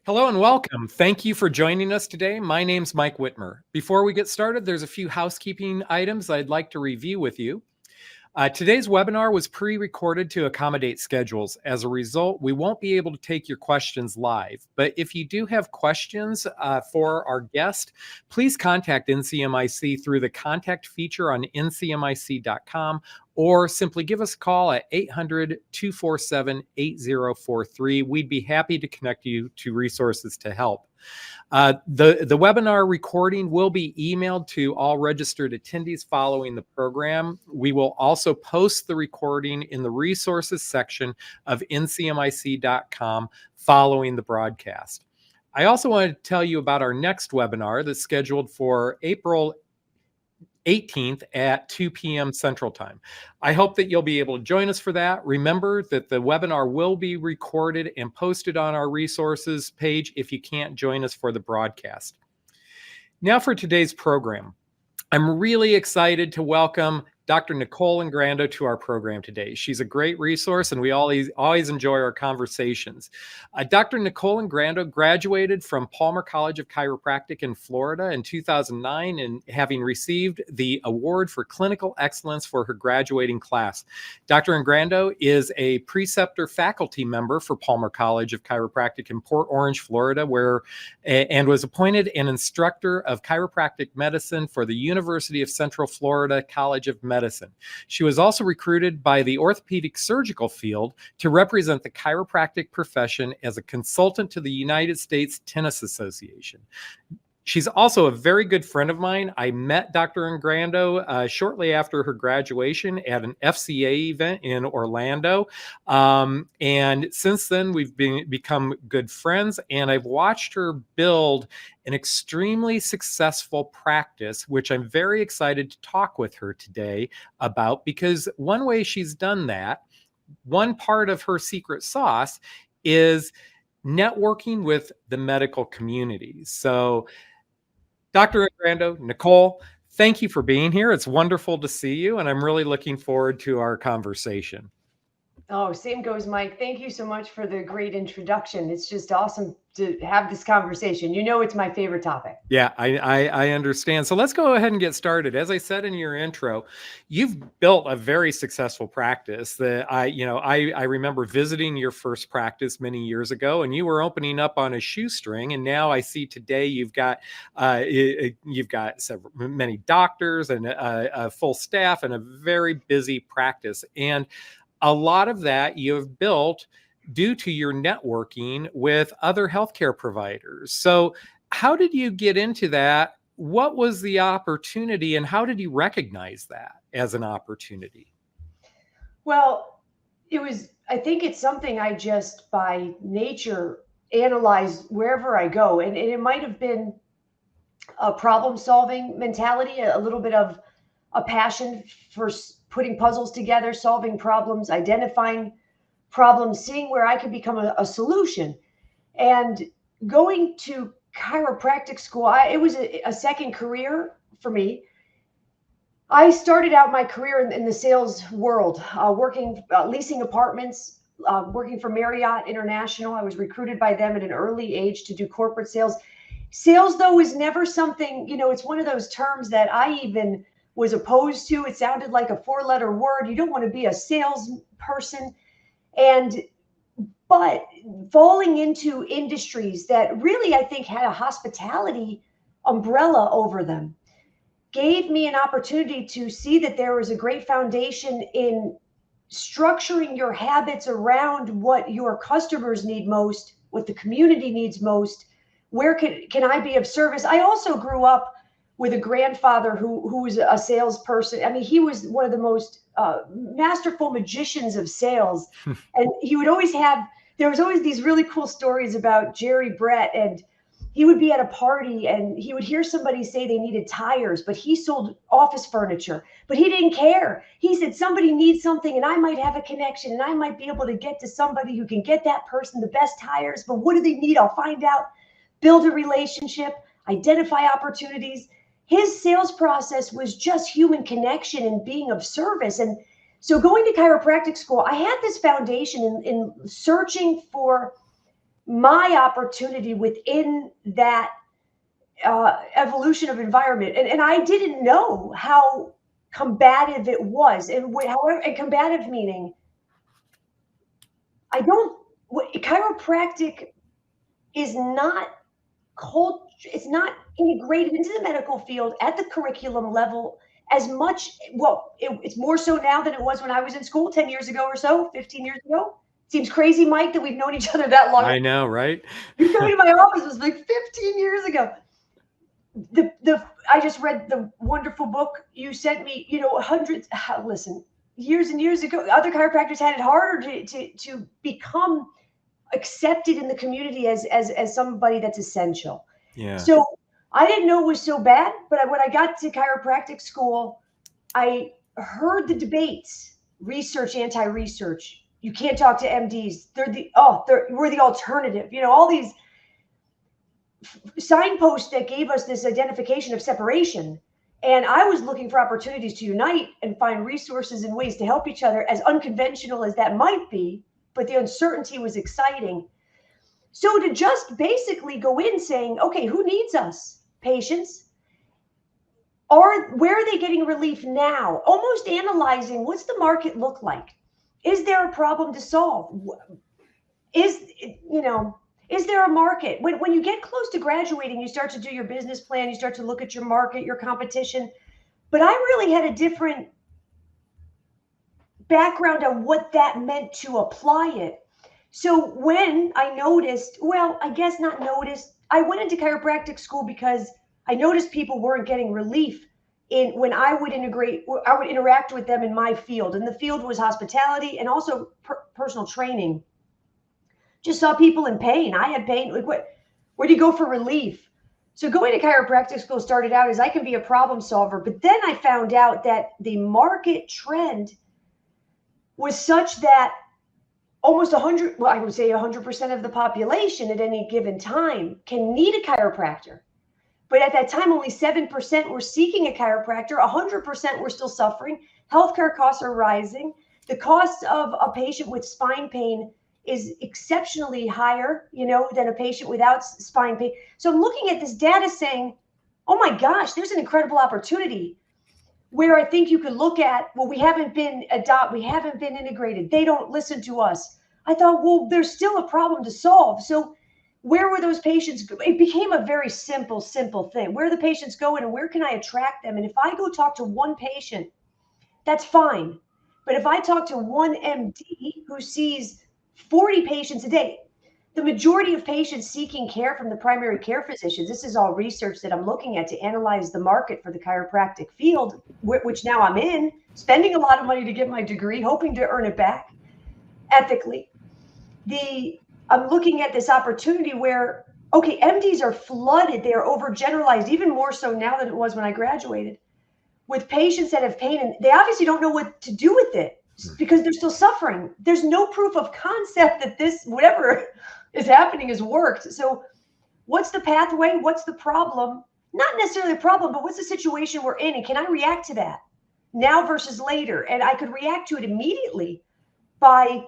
Hello and welcome. Thank you for joining us today. My name's Mike Whitmer. Before we get started, there's a few housekeeping items I'd like to review with you. Today's webinar was pre-recorded to accommodate schedules. As a result, we won't be able to take your questions live. But if you do have questions for our guest, please contact NCMIC through the contact feature on ncmic.com or simply give us a call at 800-247-8043. We'd be happy to connect you to resources to help. The webinar recording will be emailed to all registered attendees following the program. We will also post the recording in the resources section of ncmic.com following the broadcast. I also want to tell you about our next webinar that's scheduled for April 18th at 2 p.m. Central Time. I hope that you'll be able to join us for that. Remember that the webinar will be recorded and posted on our resources page if you can't join us for the broadcast. Now for today's program. I'm really excited to welcome Dr. Nicole Ingrando to our program today. She's a great resource and we always enjoy our conversations. Dr. Nicole Ingrando graduated from Palmer College of Chiropractic in Florida in 2009 and having received the award for clinical excellence for her graduating class. Dr. Ingrando is a preceptor faculty member for Palmer College of Chiropractic in Port Orange, Florida, and was appointed an instructor of chiropractic medicine for the University of Central Florida College of Medicine. She was also recruited by the orthopedic surgical field to represent the chiropractic profession as a consultant to the United States Tennis Association. She's also a very good friend of mine. I met Dr. Ingrando shortly after her graduation at an FCA event in Orlando. And since then, we've become good friends, and I've watched her build an extremely successful practice, which I'm very excited to talk with her today about, because one way she's done that, one part of her secret sauce is networking with the medical community. So Dr. Ingrando, Nicole, thank you for being here. It's wonderful to see you, and I'm really looking forward to our conversation. Oh, same goes, Mike. Thank you so much for the great introduction. It's just awesome to have this conversation. You know, it's my favorite topic. Yeah, I understand. So let's go ahead and get started. As I said in your intro, you've built a very successful practice that I remember visiting your first practice many years ago, and you were opening up on a shoestring. And now I see today you've got many doctors and a full staff and a very busy practice. And a lot of that you have built due to your networking with other healthcare providers. So how did you get into that? What was the opportunity, and how did you recognize that as an opportunity? Well, I think it's something I just by nature analyze wherever I go. And it might have been a problem solving mentality, a little bit of a passion for putting puzzles together, solving problems, identifying problems, seeing where I could become a solution. And going to chiropractic school, it was a second career for me. I started out my career in the sales world, working, leasing apartments, working for Marriott International. I was recruited by them at an early age to do corporate sales. Sales, though, was never something, it's one of those terms that I even was opposed to. It sounded like a four-letter word. You don't want to be a salesperson. But falling into industries that really, I think, had a hospitality umbrella over them gave me an opportunity to see that there was a great foundation in structuring your habits around what your customers need most, what the community needs most. Where can I be of service? I also grew up with a grandfather who was a salesperson. I mean, he was one of the most masterful magicians of sales. And he would always there was always these really cool stories about Jerry Brett, and he would be at a party and he would hear somebody say they needed tires, but he sold office furniture, but he didn't care. He said, somebody needs something and I might have a connection and I might be able to get to somebody who can get that person the best tires, but what do they need? I'll find out. Build a relationship, identify opportunities. His sales process was just human connection and being of service. And so going to chiropractic school, I had this foundation in searching for my opportunity within that evolution of environment. And I didn't know how combative it was. And however, and combative meaning, chiropractic is not it's not integrated into the medical field at the curriculum level as much. Well, it's more so now than it was when I was in school 10 years ago or so, 15 years ago. Seems crazy, Mike, that we've known each other that long. I know, right? You coming to my office was like 15 years ago. I just read the wonderful book you sent me, hundreds, listen, years and years ago, other chiropractors had it harder to become accepted in the community as somebody that's essential. Yeah. So I didn't know it was so bad, but when I got to chiropractic school, I heard the debates, research, anti-research. You can't talk to MDs. We're the alternative. All these signposts that gave us this identification of separation. And I was looking for opportunities to unite and find resources and ways to help each other, as unconventional as that might be, but the uncertainty was exciting. So to just basically go in saying, okay, who needs us? Patients. Where are they getting relief now? Almost analyzing, what's the market look like? Is there a problem to solve? Is there a market? When you get close to graduating, you start to do your business plan, you start to look at your market, your competition. But I really had a different background on what that meant to apply it. So when I noticed, I guess not noticed, I went into chiropractic school because I noticed people weren't getting relief when I would interact with them in my field. And the field was hospitality and also personal training. Just saw people in pain. I had pain. Like, where do you go for relief? So going to chiropractic school started out as I can be a problem solver. But then I found out that the market trend was such that almost 100% of the population at any given time can need a chiropractor. But at that time, only 7% were seeking a chiropractor. 100% were still suffering. Healthcare costs are rising. The cost of a patient with spine pain is exceptionally higher, than a patient without spine pain. So I'm looking at this data saying, oh my gosh, there's an incredible opportunity where I think you could look at, we haven't been integrated. They don't listen to us. I thought, there's still a problem to solve. So where were those patients? It became a very simple thing. Where are the patients going and where can I attract them? And if I go talk to one patient, that's fine. But if I talk to one MD who sees 40 patients a day, the majority of patients seeking care from the primary care physicians, this is all research that I'm looking at to analyze the market for the chiropractic field, which now I'm in, spending a lot of money to get my degree, hoping to earn it back ethically. I'm looking at this opportunity where, okay, MDs are flooded. They are overgeneralized, even more so now than it was when I graduated, with patients that have pain, and they obviously don't know what to do with it because they're still suffering. There's no proof of concept that whatever is happening has worked. So what's the pathway? What's the problem? Not necessarily a problem, but what's the situation we're in? And can I react to that now versus later? And I could react to it immediately by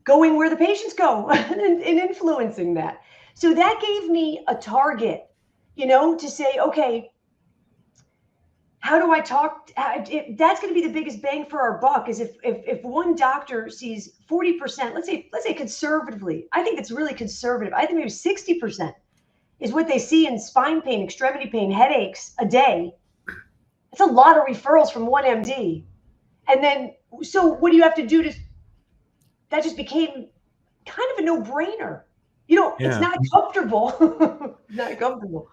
going where the patients go and influencing that. So that gave me a target, to say, okay, how do I talk? That's going to be the biggest bang for our buck is if one doctor sees 40%, let's say conservatively, I think it's really conservative. I think maybe 60% is what they see in spine pain, extremity pain, headaches a day. It's a lot of referrals from one MD. And then, so what do you have to do that just became kind of a no-brainer. It's not comfortable. Not comfortable.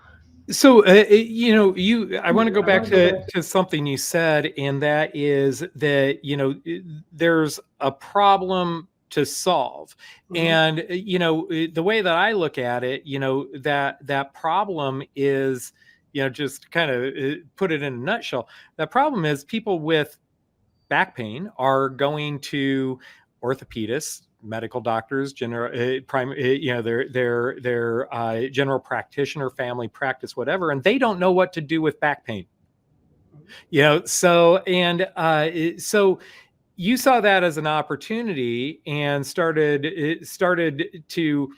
So, I want to go back to something you said, and that is that, there's a problem to solve. And, the way that I look at it, that problem is, just kind of put it in a nutshell. That problem is people with back pain are going to orthopedists, medical doctors, general general practitioner, family practice, whatever, and they don't know what to do with back pain. So you saw that as an opportunity and started to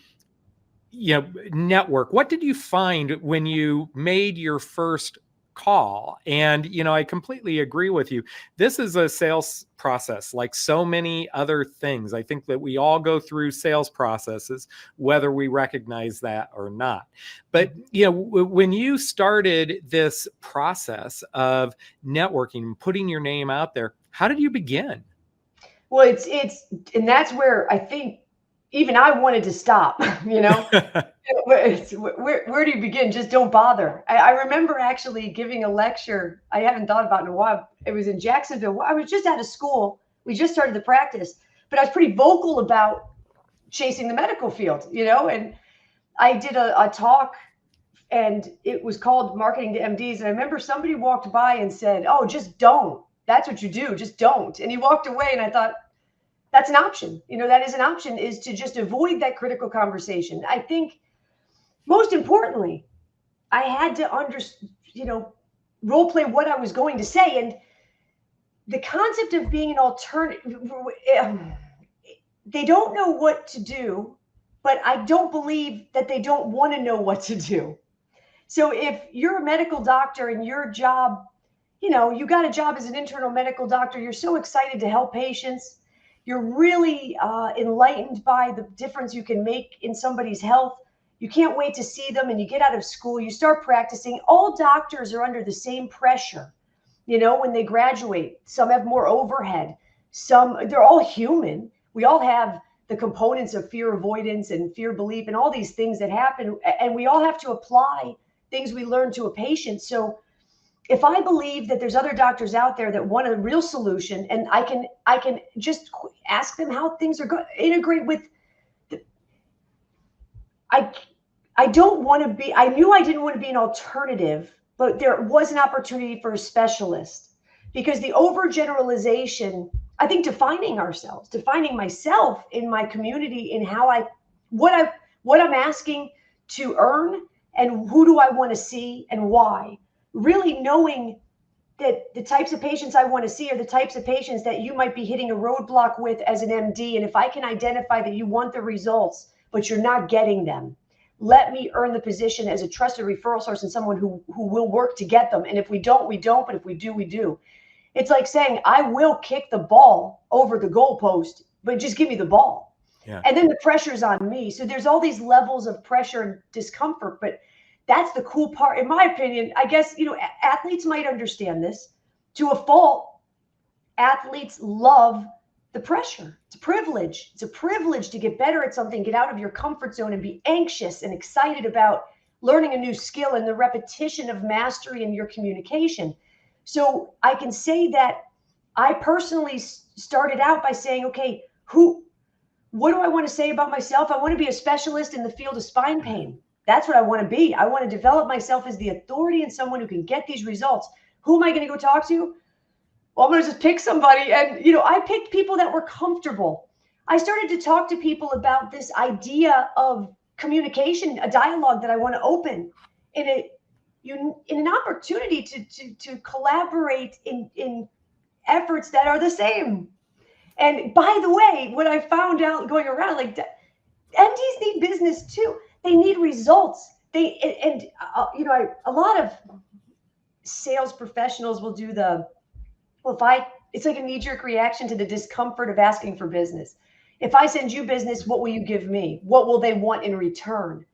network. What did you find when you made your first call? And, I completely agree with you. This is a sales process like so many other things. I think that we all go through sales processes, whether we recognize that or not. But, when you started this process of networking, putting your name out there, how did you begin? Well, and that's where I think even I wanted to stop, Where do you begin? Just don't bother. I remember actually giving a lecture I haven't thought about in a while. It was in Jacksonville. I was just out of school. We just started the practice, but I was pretty vocal about chasing the medical field, and I did a talk, and it was called Marketing to MDs. And I remember somebody walked by and said, "Oh, just don't. That's what you do. Just don't." And he walked away, and I thought, that's an option. That is an option, is to just avoid that critical conversation. I think most importantly, I had to role play what I was going to say. And the concept of being an alternative, they don't know what to do, but I don't believe that they don't want to know what to do. So if you're a medical doctor and your job, you got a job as an internal medical doctor, you're so excited to help patients. You're really enlightened by the difference you can make in somebody's health. You can't wait to see them, and you get out of school, you start practicing. All doctors are under the same pressure, when they graduate. Some have more overhead. They're all human. We all have the components of fear avoidance and fear belief and all these things that happen, and we all have to apply things we learn to a patient. So if I believe that there's other doctors out there that want a real solution, and I can just ask them how things are going, integrate with I don't want to be, I knew I didn't want to be an alternative, but there was an opportunity for a specialist, because the overgeneralization, I think defining ourselves, defining myself in my community, in what I'm asking to earn, and who do I want to see and why, really knowing that the types of patients I want to see are the types of patients that you might be hitting a roadblock with as an MD. And if I can identify that you want the results, but you're not getting them, let me earn the position as a trusted referral source and someone who will work to get them. And if we don't, we don't. But if we do, we do. It's like saying, I will kick the ball over the goalpost, but just give me the ball. Yeah. And then the pressure's on me. So there's all these levels of pressure and discomfort, but that's the cool part. In my opinion, I guess, athletes might understand this to a fault. Athletes love the pressure. It's a privilege. It's a privilege to get better at something, get out of your comfort zone, and be anxious and excited about learning a new skill and the repetition of mastery in your communication. So I can say that I personally started out by saying, okay, what do I want to say about myself? I want to be a specialist in the field of spine pain. That's what I want to be. I want to develop myself as the authority and someone who can get these results. Who am I going to go talk to? Well, I'm going to just pick somebody. And, I picked people that were comfortable. I started to talk to people about this idea of communication, a dialogue that I want to open in an opportunity to collaborate in efforts that are the same. And by the way, what I found out going around, like, MDs need business too. They need results. A lot of sales professionals will do it's like a knee-jerk reaction to the discomfort of asking for business. If I send you business, what will you give me? What will they want in return?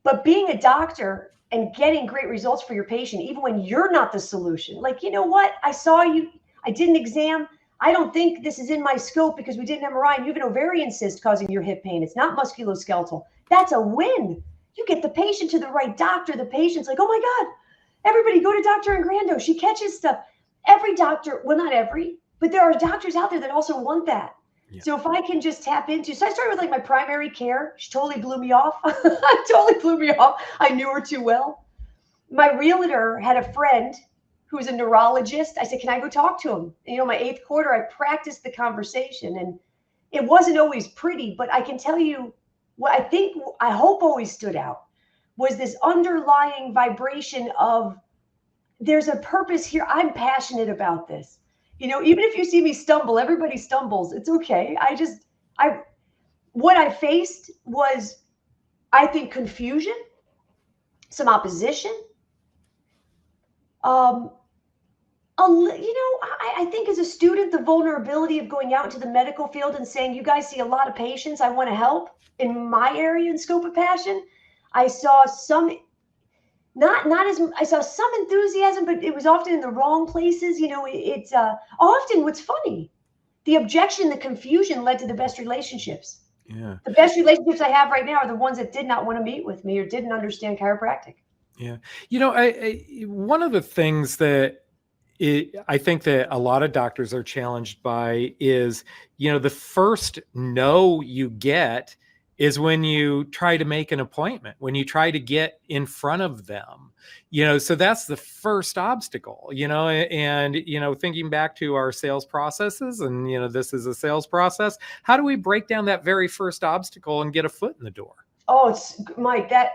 But being a doctor and getting great results for your patient, even when you're not the solution, like, you know what? I saw you, I did an exam. I don't think this is in my scope because we did an MRI and you have an ovarian cyst causing your hip pain. It's not musculoskeletal. That's a win. You get the patient to the right doctor. The patient's like, oh my God, everybody go to Dr. Ingrando. She catches stuff. Every doctor, well, not every, but there are doctors out there that also want that. Yeah. So if I can just tap into, so I started with like my primary care. She totally blew me off. Totally blew me off. I knew her too well. My realtor had a friend who's a neurologist. I said, can I go talk to him? And, my 8th quarter, I practiced the conversation, and it wasn't always pretty, but I can tell you what I hope always stood out was this underlying vibration of there's a purpose here. I'm passionate about this. Even if you see me stumble, everybody stumbles. It's okay. What I faced was I think confusion, some opposition. I think as a student, the vulnerability of going out into the medical field and saying, you guys see a lot of patients, I want to help in my area and scope of passion. I saw some, I saw some enthusiasm, but it was often in the wrong places. It's often what's funny, the objection, the confusion led to the best relationships. Yeah. The best relationships I have right now are the ones that did not want to meet with me or didn't understand chiropractic. Yeah. One of the things that I think that a lot of doctors are challenged by is, the first no you get is when you try to make an appointment, when you try to get in front of them, so that's the first obstacle, and, thinking back to our sales processes and, this is a sales process. How do we break down that very first obstacle and get a foot in the door? Oh, it's Mike, that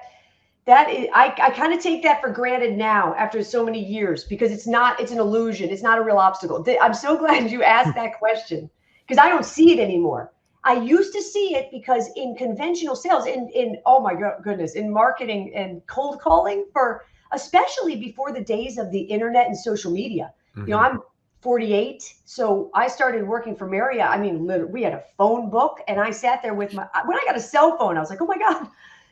is, I kind of take that for granted now after so many years, because it's an illusion. It's not a real obstacle. I'm so glad you asked that question, because I don't see it anymore. I used to see it because in conventional sales, oh my goodness, in marketing and cold calling, especially before the days of the internet and social media. Mm-hmm. I'm 48, so I started working for Marriott. I mean, literally, we had a phone book, and I sat there when I got a cell phone, I was like, oh my God,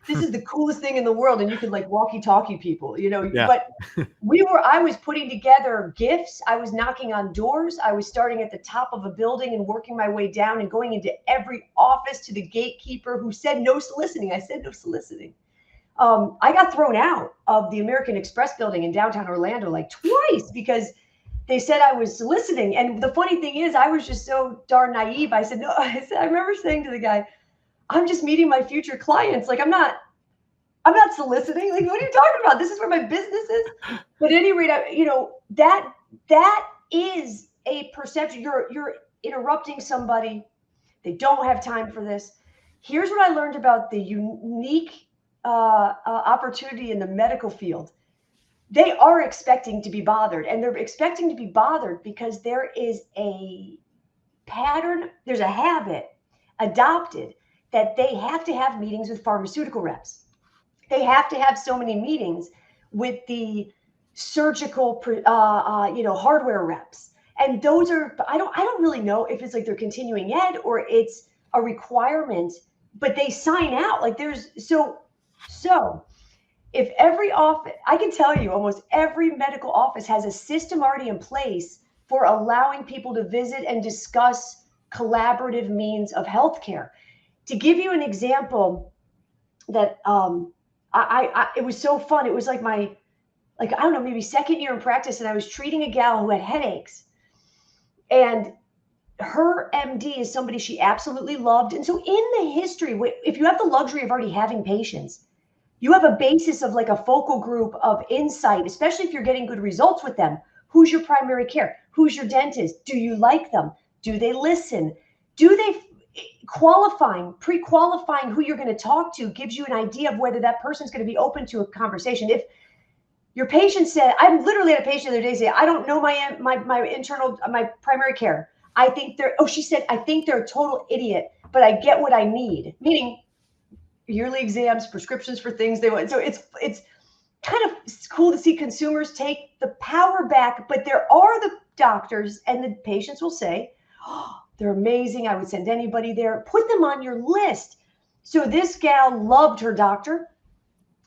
this is the coolest thing in the world. And you could like walkie-talkie people, Yeah. but I was putting together gifts. I was knocking on doors. I was starting at the top of a building and working my way down and going into every office to the gatekeeper who said no soliciting. I said no soliciting. I got thrown out of the American Express building in downtown Orlando like twice because they said I was soliciting. And the funny thing is, I was just so darn naive. I said, no, I remember saying to the guy, I'm just meeting my future clients. Like, I'm not soliciting. Like, what are you talking about? This is where my business is. But at any rate, that is a perception. You're interrupting somebody. They don't have time for this. Here's what I learned about the unique opportunity in the medical field. They are expecting to be bothered, and they're expecting to be bothered because there is a pattern. There's a habit adopted that they have to have meetings with pharmaceutical reps. They have to have so many meetings with the surgical, hardware reps. And those are, I don't really know if it's like they're continuing ed or it's a requirement, but they sign out. Like so if every office, I can tell you almost every medical office has a system already in place for allowing people to visit and discuss collaborative means of healthcare. To give you an example that it was so fun. It was like I don't know, maybe second year in practice, and I was treating a gal who had headaches. And her MD is somebody she absolutely loved. And so in the history, if you have the luxury of already having patients, you have a basis of like a focal group of insight, especially if you're getting good results with them. Who's your primary care? Who's your dentist? Do you like them? Do they listen? Do they pre-qualifying who you're going to talk to gives you an idea of whether that person's going to be open to a conversation. If your patient said, I'm literally at a patient the other day say, I don't know my primary care. I think she said, I think they're a total idiot, but I get what I need. Meaning yearly exams, prescriptions for things they want. So it's kind of cool to see consumers take the power back, but there are the doctors and the patients will say, oh, they're amazing. I would send anybody there. Put them on your list. So this gal loved her doctor.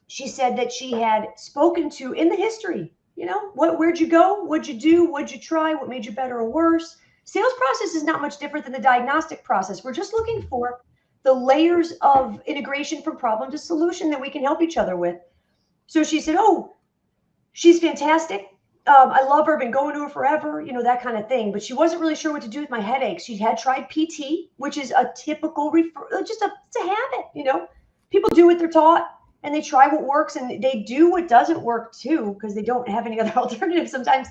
She said that she had spoken to in the history, where'd you go? What'd you do? What'd you try? What made you better or worse? Sales process is not much different than the diagnostic process. We're just looking for the layers of integration from problem to solution that we can help each other with. So she said, oh, she's fantastic. I love her, been going to her forever, that kind of thing. But she wasn't really sure what to do with my headaches. She had tried PT, which is a typical it's a habit, People do what they're taught and they try what works and they do what doesn't work too, because they don't have any other alternatives sometimes.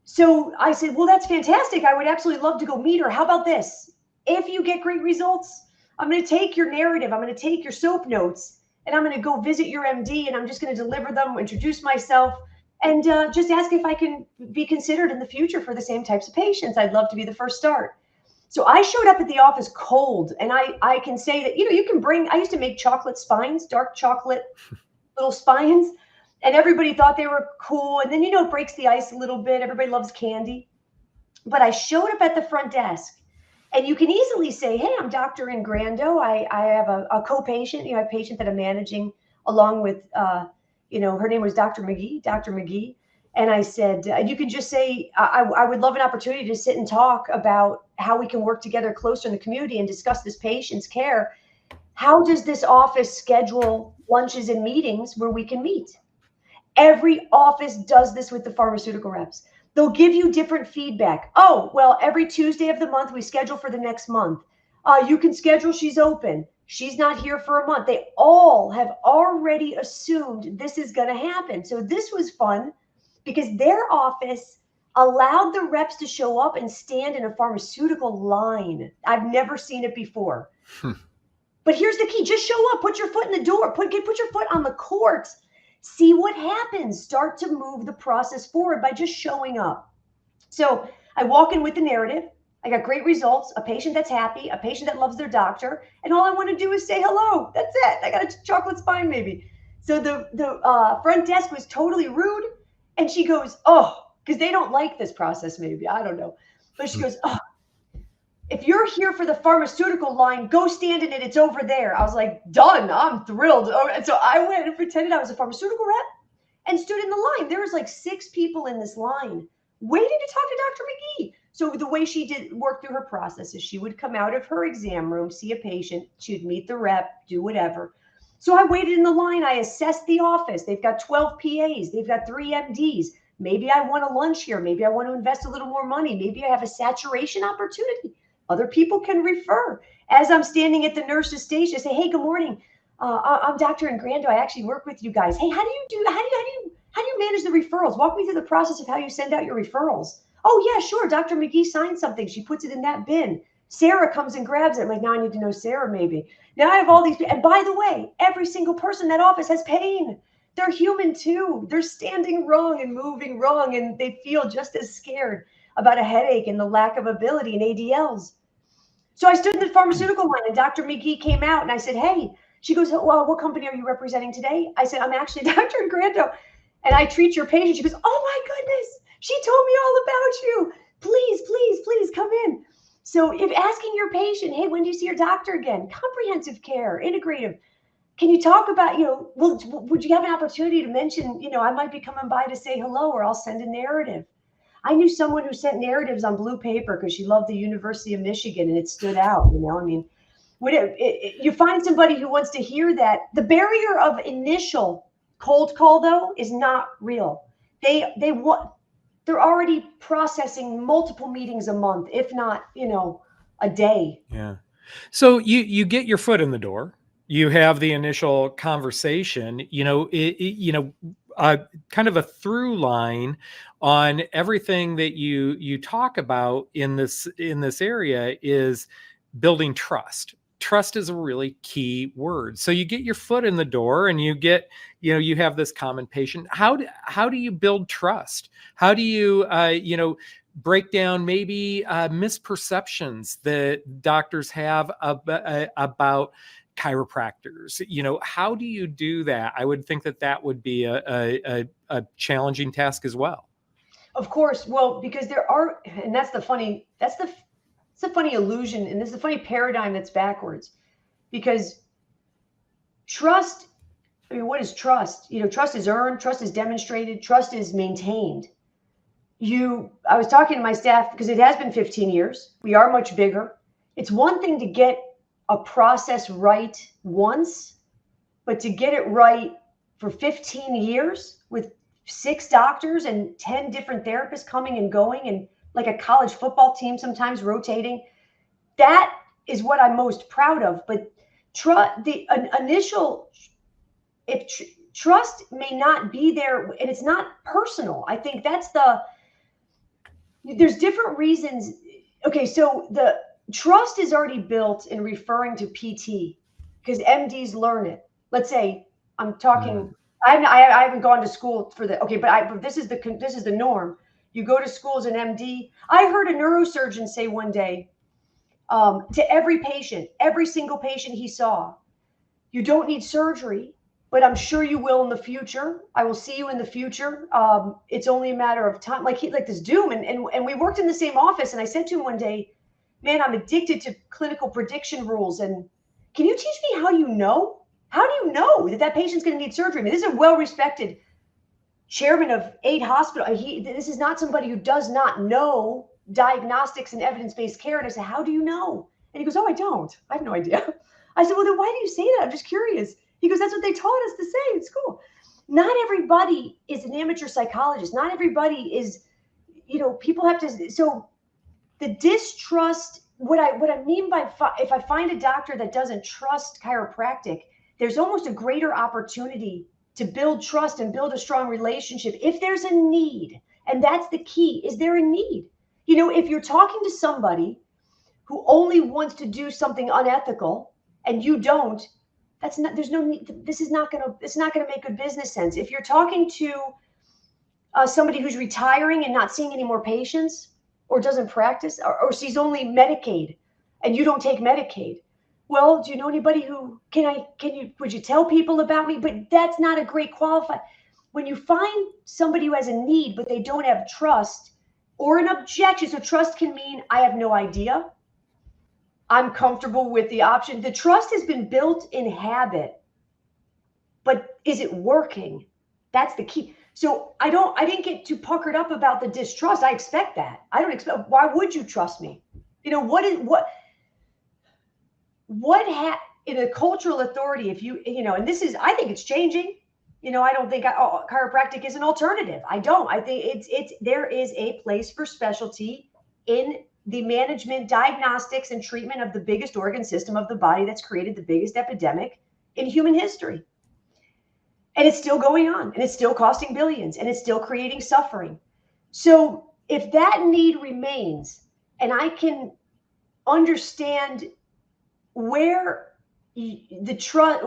So I said, well, that's fantastic. I would absolutely love to go meet her. How about this? If you get great results, I'm going to take your narrative. I'm going to take your soap notes and I'm going to go visit your MD and I'm just going to deliver them, introduce myself, and just ask if I can be considered in the future for the same types of patients. I'd love to be the first start. So I showed up at the office cold, and I can say that, you can bring, I used to make chocolate spines, dark chocolate little spines, and everybody thought they were cool. And then, it breaks the ice a little bit. Everybody loves candy. But I showed up at the front desk, and you can easily say, hey, I'm Dr. Ingrando. I have a co-patient, a patient that I'm managing along with, her name was Dr. McGee. And I said, you can just say, I would love an opportunity to sit and talk about how we can work together closer in the community and discuss this patient's care. How does this office schedule lunches and meetings where we can meet? Every office does this with the pharmaceutical reps. They'll give you different feedback. Oh, well, every Tuesday of the month, we schedule for the next month. You can schedule, she's open. She's not here for a month. They all have already assumed this is going to happen. So this was fun because their office allowed the reps to show up and stand in a pharmaceutical line. I've never seen it before. But here's the key. Just show up. Put your foot in the door. Put your foot on the court. See what happens. Start to move the process forward by just showing up. So I walk in with the narrative. I got great results, a patient that's happy, a patient that loves their doctor, and all I want to do is say hello. That's it. I got a chocolate spine maybe. So the front desk was totally rude, and she goes, oh, because they don't like this process maybe. I don't know. But she goes, oh, if you're here for the pharmaceutical line, go stand in it. It's over there. I was like, done. I'm thrilled. And so I went and pretended I was a pharmaceutical rep and stood in the line. There was like 6 people in this line waiting to talk to Dr. McGee. So the way she did work through her process is she would come out of her exam room, see a patient, she'd meet the rep, do whatever. So I waited in the line. I assessed the office. They've got 12 PAs. They've got 3 MDs. Maybe I want a lunch here. Maybe I want to invest a little more money. Maybe I have a saturation opportunity. Other people can refer. As I'm standing at the nurse's station, I say, hey, good morning. I'm Dr. Ingrando. I actually work with you guys. Hey, how do you manage the referrals? Walk me through the process of how you send out your referrals. Oh, yeah, sure. Dr. McGee signs something. She puts it in that bin. Sarah comes and grabs it. I'm like, now I need to know Sarah maybe. Now I have all these. And by the way, every single person in that office has pain. They're human too. They're standing wrong and moving wrong, and they feel just as scared about a headache and the lack of ability in ADLs. So I stood in the pharmaceutical line, and Dr. McGee came out, and I said, hey. She goes, well, what company are you representing today? I said, I'm actually Dr. Ingrando, and I treat your patient. She goes, oh, my goodness. She told me all about you. Please, please, please come in. So if asking your patient, hey, when do you see your doctor again? Comprehensive care, integrative. Can you talk about, would you have an opportunity to mention, I might be coming by to say hello, or I'll send a narrative. I knew someone who sent narratives on blue paper because she loved the University of Michigan and it stood out. You find somebody who wants to hear that. The barrier of initial cold call, though, is not real. They're already processing multiple meetings a month, if not, a day. Yeah. So you get your foot in the door. You have the initial conversation, kind of a through line on everything that you talk about in this area is building trust. Trust is a really key word. So you get your foot in the door and you get, you have this common patient. How do you build trust? How do you, break down maybe misperceptions that doctors have about chiropractors? How do you do that? I would think that would be a challenging task as well. Of course. Well, because there are, and that's the funny illusion, and this is the funny paradigm that's backwards, because trust, what is trust? Trust is earned, trust is demonstrated, trust is maintained. I was talking to my staff because it has been 15 years. We are much bigger. It's one thing to get a process right once, but to get it right for 15 years with 6 doctors and 10 different therapists coming and going, and like a college football team sometimes rotating, that is what I'm most proud of. But trust may not be there, and it's not personal. I think there's different reasons. Okay, so the trust is already built in referring to PT because MDs learn it. Let's say I'm talking, I haven't gone to school for the, okay, but this is the norm. You go to school as an MD. I heard a neurosurgeon say one day, to every patient, every single patient he saw. You don't need surgery, but I'm sure you will in the future. I will see you in the future. It's only a matter of time. Like this doom. And we worked in the same office. And I said to him one day, man, I'm addicted to clinical prediction rules. And can you teach me how you know? How do you know that patient's going to need surgery? I mean, this is a well-respected chairman of 8 hospitals. This is not somebody who does not know diagnostics and evidence-based care. And I said, how do you know? And he goes, oh, I don't. I have no idea. I said, well, then why do you say that? I'm just curious. He goes, that's what they taught us to say in school. Not everybody is an amateur psychologist. Not everybody is, people have to. So the distrust, what I mean by if I find a doctor that doesn't trust chiropractic, there's almost a greater opportunity to build trust and build a strong relationship if there's a need. And that's the key. Is there a need? If you're talking to somebody who only wants to do something unethical and you don't, there's no need. It's not going to make good business sense. If you're talking to somebody who's retiring and not seeing any more patients or doesn't practice or sees only Medicaid and you don't take Medicaid, well, do you know anybody who would you tell people about me? But that's not a great qualifier. When you find somebody who has a need, but they don't have trust or an objection. So trust can mean I have no idea. I'm comfortable with the option. The trust has been built in habit, but is it working? That's the key. So I didn't get too puckered up about the distrust. I expect that. I don't expect, why would you trust me? In a cultural authority, if and this is, I think it's changing. I don't think chiropractic is an alternative. I don't. I think there is a place for specialty in the management, diagnostics, and treatment of the biggest organ system of the body that's created the biggest epidemic in human history. And it's still going on, and it's still costing billions, and it's still creating suffering. So if that need remains, and I can understand where the trust,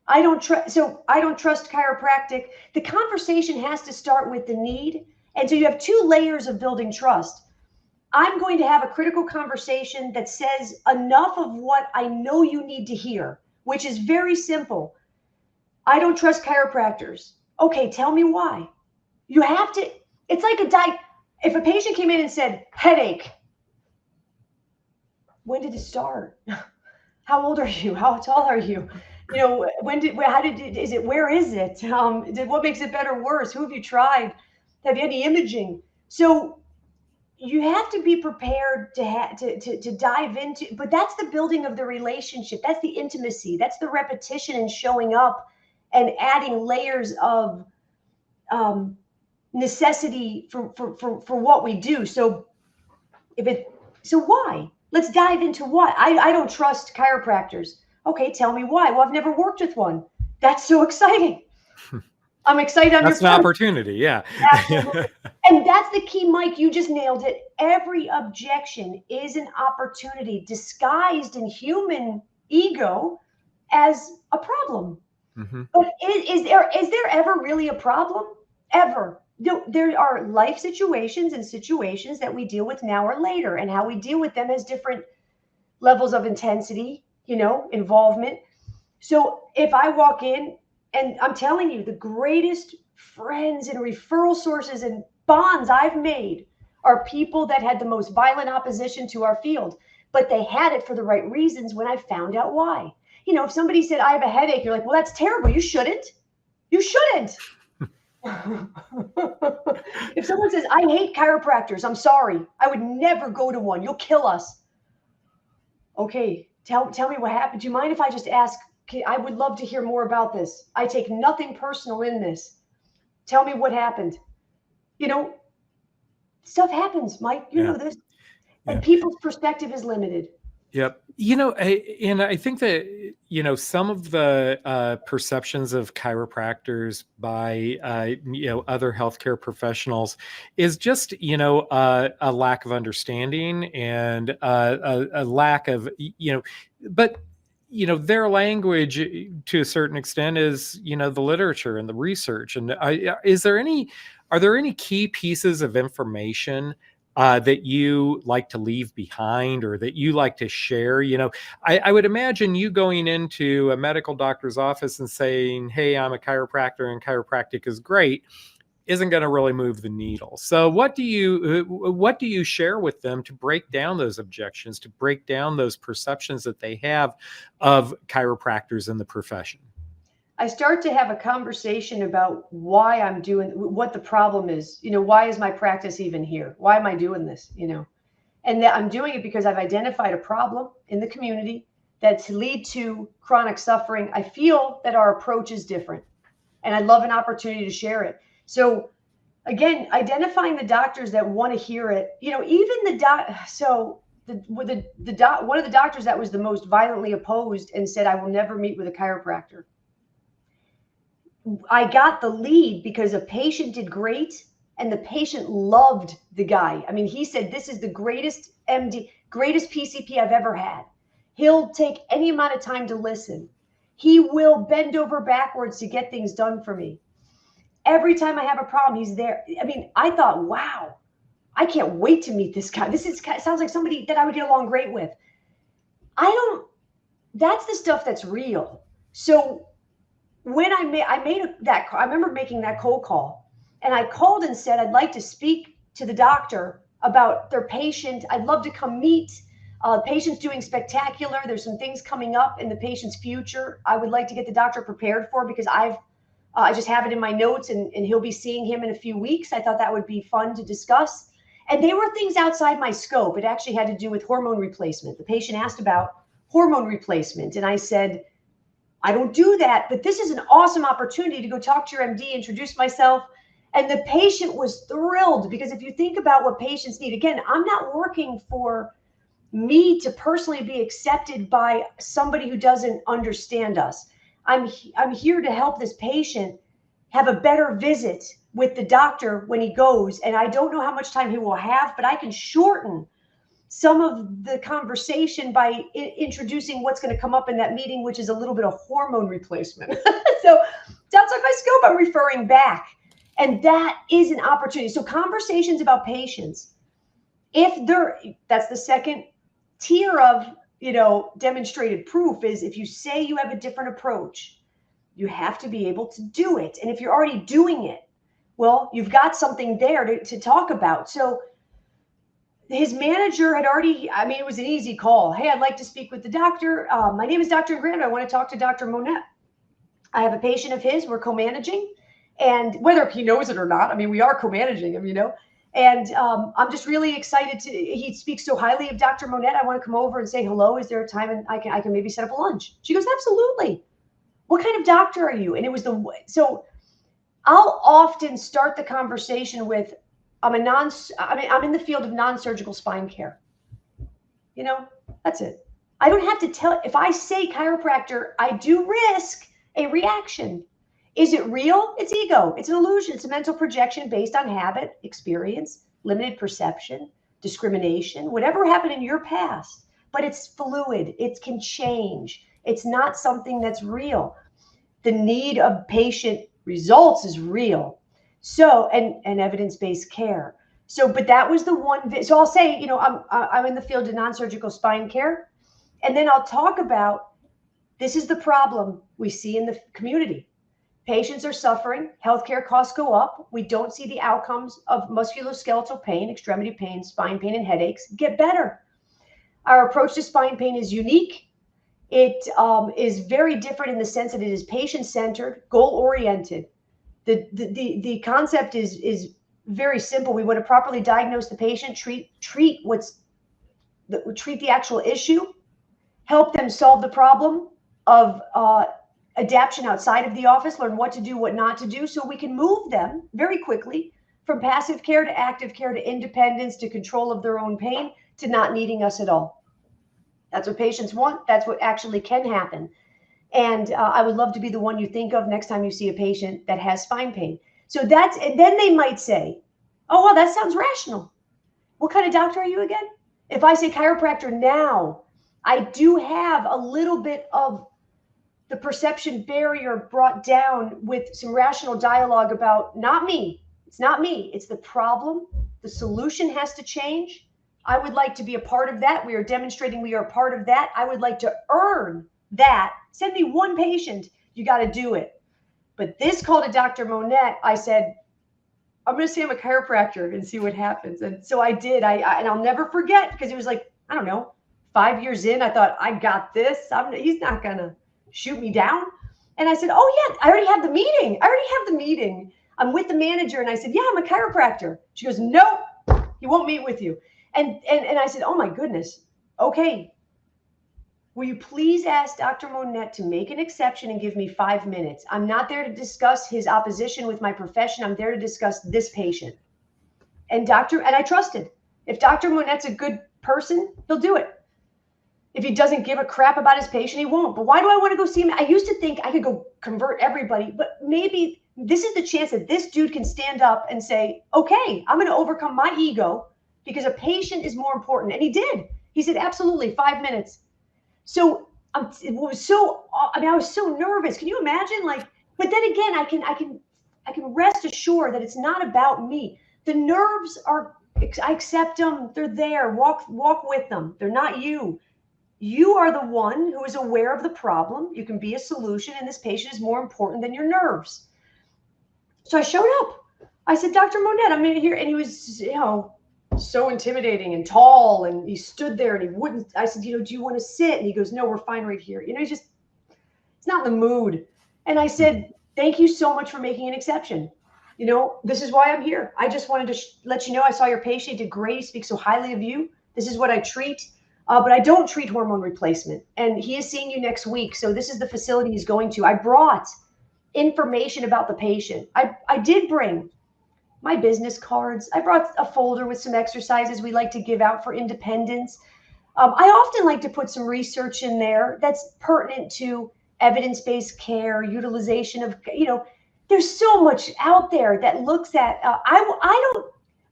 I don't trust chiropractic. The conversation has to start with the need. And so you have 2 layers of building trust. I'm going to have a critical conversation that says enough of what I know you need to hear, which is very simple. I don't trust chiropractors. Okay, tell me why. You have to, it's like if a patient came in and said, headache, when did it start? How old are you? How tall are you? Where is it? What makes it better or worse? Who have you tried? Have you had any imaging? So you have to be prepared to dive into, but that's the building of the relationship. That's the intimacy. That's the repetition and showing up and adding layers of necessity for what we do. So why? Let's dive into why. I don't trust chiropractors. Okay, tell me why. Well, I've never worked with one. That's so exciting. I'm excited. That's an opportunity. Yeah. Absolutely. And that's the key, Mike. You just nailed it. Every objection is an opportunity disguised in human ego as a problem. Mm-hmm. But is there ever really a problem? Ever? There are life situations and situations that we deal with now or later, and how we deal with them has different levels of intensity, involvement. So if I walk in, and I'm telling you, the greatest friends and referral sources and bonds I've made are people that had the most violent opposition to our field, but they had it for the right reasons when I found out why. If somebody said, I have a headache, you're like, well, that's terrible. You shouldn't. You shouldn't. If someone says, I hate chiropractors, I'm sorry. I would never go to one. You'll kill us. Okay, tell me what happened. Do you mind if I just ask? I would love to hear more about this. I take nothing personal in this. Tell me what happened. Stuff happens, Mike. You know this. And people's perspective is limited. Yep. And I think that, some of the perceptions of chiropractors by, other healthcare professionals is just, a lack of understanding and a lack of, but, their language to a certain extent is, the literature and the research. And are there any key pieces of information that you like to leave behind or that you like to share? I would imagine you going into a medical doctor's office and saying, hey, I'm a chiropractor and chiropractic is great, isn't going to really move the needle. So what do you share with them to break down those objections, to break down those perceptions that they have of chiropractors in the profession? I start to have a conversation about why I'm doing, what the problem is. Why is my practice even here? Why am I doing this? And that I'm doing it because I've identified a problem in the community that's lead to chronic suffering. I feel that our approach is different, and I'd love an opportunity to share it. So again, identifying the doctors that want to hear it, even one of the doctors that was the most violently opposed and said, I will never meet with a chiropractor. I got the lead because a patient did great and the patient loved the guy. I mean, he said, this is the greatest MD, greatest PCP I've ever had. He'll take any amount of time to listen. He will bend over backwards to get things done for me. Every time I have a problem, he's there. I mean, I thought, wow, I can't wait to meet this guy. Sounds like somebody that I would get along great with. That's the stuff that's real. So when I remember making that cold call, and I called and said, I'd like to speak to the doctor about their patient. I'd love to come meet. Patient's doing spectacular. There's some things coming up in the patient's future I would like to get the doctor prepared for, because I just have it in my notes, and he'll be seeing him in a few weeks. I thought that would be fun to discuss. And they were things outside my scope. It actually had to do with hormone replacement. The patient asked about hormone replacement, and I said, I don't do that, but this is an awesome opportunity to go talk to your MD, introduce myself. And the patient was thrilled, because if you think about what patients need, again, I'm not working for me to personally be accepted by somebody who doesn't understand us. I'm here to help this patient have a better visit with the doctor when he goes. And I don't know how much time he will have, but I can shorten some of the conversation by introducing what's going to come up in that meeting, which is a little bit of hormone replacement. So that's like my scope. I'm referring back. And that is an opportunity. So conversations about patients, that's the second tier of, demonstrated proof, is if you say you have a different approach, you have to be able to do it. And if you're already doing it, well, you've got something there to talk about. So his manager had already, it was an easy call. Hey, I'd like to speak with the doctor. My name is Dr. Ingrando. I want to talk to Dr. Monette. I have a patient of his. We're co-managing. And whether he knows it or not, we are co-managing him, And I'm just really excited he speaks so highly of Dr. Monette. I want to come over and say hello. Is there a time and I can maybe set up a lunch? She goes, absolutely. What kind of doctor are you? And it was so I'll often start the conversation with, I'm in the field of non-surgical spine care. That's it. I don't have to tell. If I say chiropractor, I do risk a reaction. Is it real? It's ego. It's an illusion. It's a mental projection based on habit, experience, limited perception, discrimination, whatever happened in your past. But it's fluid. It can change. It's not something that's real. The need of patient results is real. So, and evidence-based care. So, but that was the one. So I'll say, I'm in the field of non-surgical spine care. And then I'll talk about, this is the problem we see in the community. Patients are suffering. Healthcare costs go up. We don't see the outcomes of musculoskeletal pain, extremity pain, spine pain, and headaches get better. Our approach to spine pain is unique. It is very different in the sense that it is patient-centered, goal-oriented. The concept is very simple. We want to properly diagnose the patient, treat the actual issue, help them solve the problem of adaptation outside of the office, learn what to do, what not to do, so we can move them very quickly from passive care to active care to independence to control of their own pain to not needing us at all. That's what patients want. That's what actually can happen. And I would love to be the one you think of next time you see a patient that has spine pain. So and then they might say, oh, well, that sounds rational. What kind of doctor are you again? If I say chiropractor now, I do have a little bit of the perception barrier brought down with some rational dialogue about not me. It's not me. It's the problem The solution has to change. I would like to be a part of that. We are demonstrating we are a part of that. I would like to earn that. Send me one patient. You got to do it. But this call to Dr. Monette, I said, I'm going to say I'm a chiropractor and see what happens. And so I did. And I'll never forget, because it was like, I don't know, 5 years in, I thought, I got this. He's not going to shoot me down. And I said, oh, yeah, I already have the meeting. I'm with the manager. And I said, yeah, I'm a chiropractor. She goes, nope, he won't meet with you. And I said, oh, my goodness. Okay. Will you please ask Dr. Monette to make an exception and give me 5 minutes? I'm not there to discuss his opposition with my profession. I'm there to discuss this patient. And I trusted. If Dr. Monette's a good person, he'll do it. If he doesn't give a crap about his patient, he won't. But why do I want to go see him? I used to think I could go convert everybody, but maybe this is the chance that this dude can stand up and say, okay, I'm going to overcome my ego because a patient is more important. And he did. He said, absolutely, 5 minutes. So I was so nervous. Can you imagine? But then again, I can rest assured that it's not about me. The nerves are, I accept them. They're there. Walk with them. They're not you. You are the one who is aware of the problem. You can be a solution, and this patient is more important than your nerves. So I showed up. I said, Dr. Monette, I'm in here. And he was, so intimidating and tall. And he stood there and he wouldn't. I said, do you want to sit? And he goes, no, we're fine right here. He's not in the mood. And I said, thank you so much for making an exception. This is why I'm here. I just wanted to let you know I saw your patient. He did great. He speaks so highly of you. This is what I treat. But I don't treat hormone replacement. And he is seeing you next week. So this is the facility he's going to. I brought information about the patient. I did bring my business cards. I brought a folder with some exercises we like to give out for independence. I often like to put some research in there that's pertinent to evidence-based care, utilization of, there's so much out there that looks at, I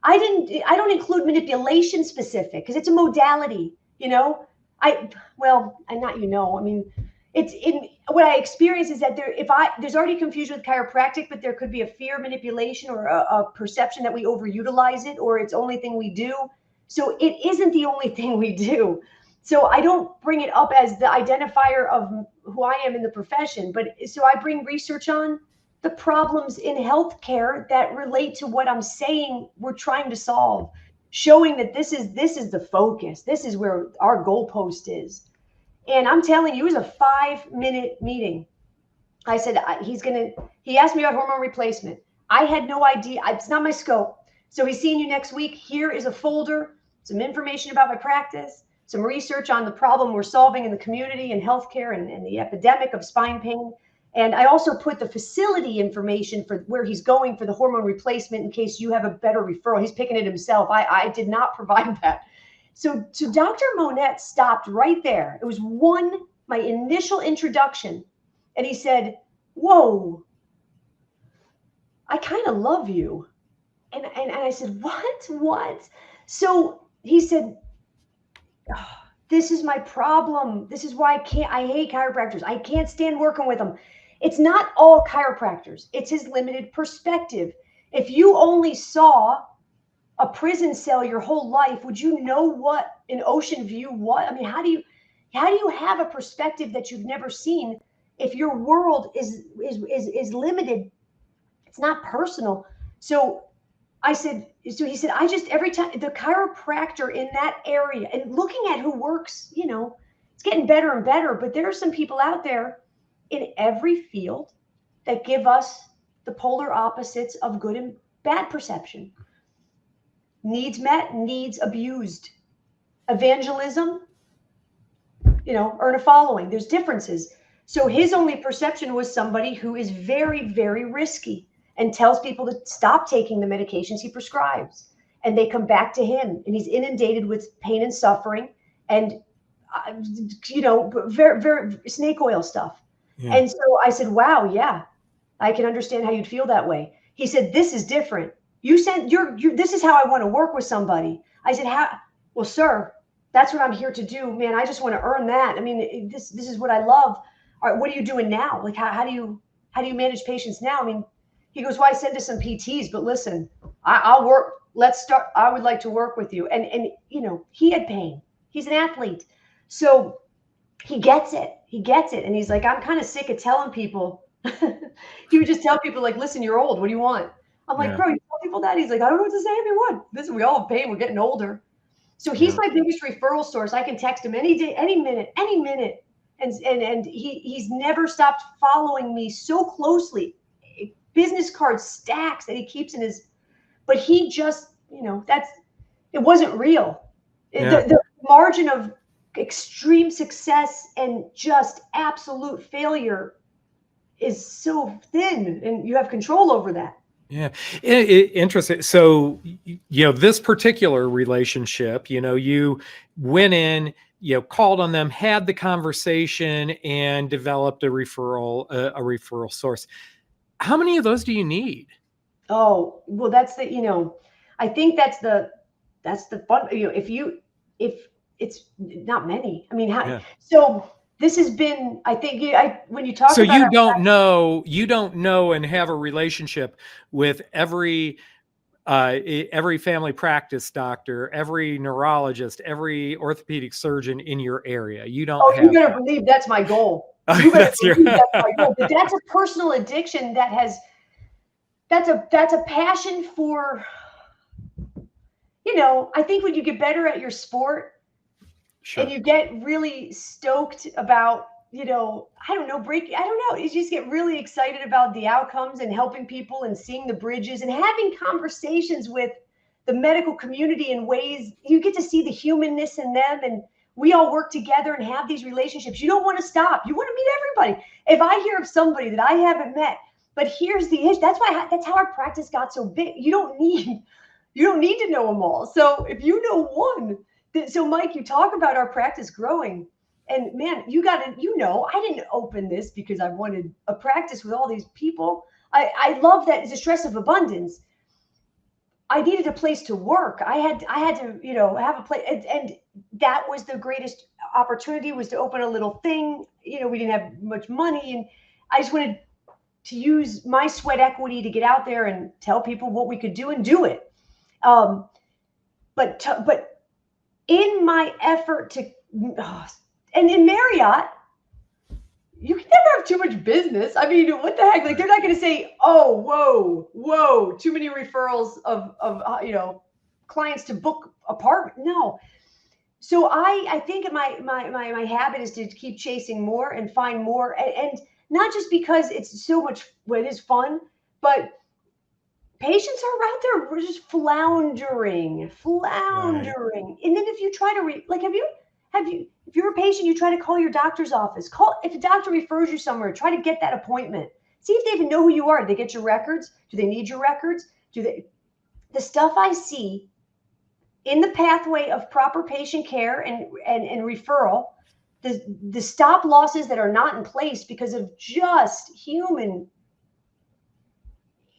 don't include manipulation specific because it's a modality. It's in what I experience is that there's already confusion with chiropractic, but there could be a fear of manipulation or a perception that we overutilize it, or it's the only thing we do. So it isn't the only thing we do. So I don't bring it up as the identifier of who I am in the profession, but so I bring research on the problems in healthcare that relate to what I'm saying we're trying to solve. Showing that this is the focus. This is where our goalpost is. And I'm telling you, it was a 5-minute meeting. I said, he asked me about hormone replacement. I had no idea. It's not my scope. So he's seeing you next week. Here is a folder, some information about my practice, some research on the problem we're solving in the community and healthcare and the epidemic of spine pain. And I also put the facility information for where he's going for the hormone replacement in case you have a better referral. He's picking it himself. I did not provide that. So Dr. Monette stopped right there. It was my initial introduction. And he said, whoa, I kind of love you. And I said, what? So he said, oh, this is my problem. This is why I hate chiropractors. I can't stand working with them. It's not all chiropractors. It's his limited perspective. If you only saw a prison cell your whole life, would you know what an ocean view was? I mean, how do you have a perspective that you've never seen if your world is limited? It's not personal. So he said, every time the chiropractor in that area and looking at who works, it's getting better and better, but there are some people out there in every field that give us the polar opposites of good and bad perception. Needs met, needs abused. Evangelism, earn a following. There's differences. So his only perception was somebody who is very, very risky and tells people to stop taking the medications he prescribes. And they come back to him and he's inundated with pain and suffering and, very, very snake oil stuff. Yeah. And so I said, wow, yeah, I can understand how you'd feel that way. He said, this is different. This is how I want to work with somebody. I said, well, sir, that's what I'm here to do, man. I just want to earn that. I mean, this is what I love. All right, what are you doing now? Like, how do you manage patients now? I mean, he goes, well, I send to some PTs, but listen, I'll work let's start. I would like to work with you. And you know, he had pain. He's an athlete. So he gets it. He gets it. And he's like, I'm kind of sick of telling people. He would just tell people like, listen, you're old. What do you want? I'm like, bro, you tell people that? He's like, I don't know what to say. Everyone, listen, we all have pain. We're getting older. So he's my biggest referral source. I can text him any day, any minute. And he's never stopped following me so closely. Business card stacks that he keeps in his, but he just, you know, it wasn't real. The margin of extreme success and just absolute failure is so thin, and you have control over that. Yeah. Interesting. So, you know, this particular relationship, you know, you went in, you know, called on them, had the conversation, and developed a referral source. How many of those do you need? Oh, well, that's the, you know, I think that's the fun, you know, if it's not many. I mean, so this has been, I think, when you talk so about you don't know and have a relationship with every family practice doctor, every neurologist, every orthopedic surgeon in your area. You don't. Oh, you better believe that's my goal. You better believe that's my goal. But that's a personal addiction that's a passion for, you know, I think when you get better at your sport, and you get really stoked about, you know, I don't know. You just get really excited about the outcomes and helping people and seeing the bridges and having conversations with the medical community in ways you get to see the humanness in them. And we all work together and have these relationships. You don't want to stop. You want to meet everybody. If I hear of somebody that I haven't met, but here's the issue. That's how our practice got so big. You don't need to know them all. So if you know one, so Mike, you talk about our practice growing, and man, I didn't open this because I wanted a practice with all these people. I love that it's a stress of abundance. I needed a place to work. I had to, you know, have a place, and that was the greatest opportunity, was to open a little thing. You know, we didn't have much money, and I just wanted to use my sweat equity to get out there and tell people what we could do and do it. But in my effort to, and in Marriott, you can never have too much business. I mean, what the heck? Like, they're not going to say, "Oh, whoa, too many referrals of you know, clients to book apartment." No. So I think my habit is to keep chasing more and find more, and not just because it's so much, well, it is fun, but patients are out there, we're just floundering. Right. And then if you try to if you're a patient, you try to call your doctor's office. If a doctor refers you somewhere, try to get that appointment. See if they even know who you are. Do they get your records? Do they need your records? The stuff I see in the pathway of proper patient care and referral, the stop losses that are not in place because of just human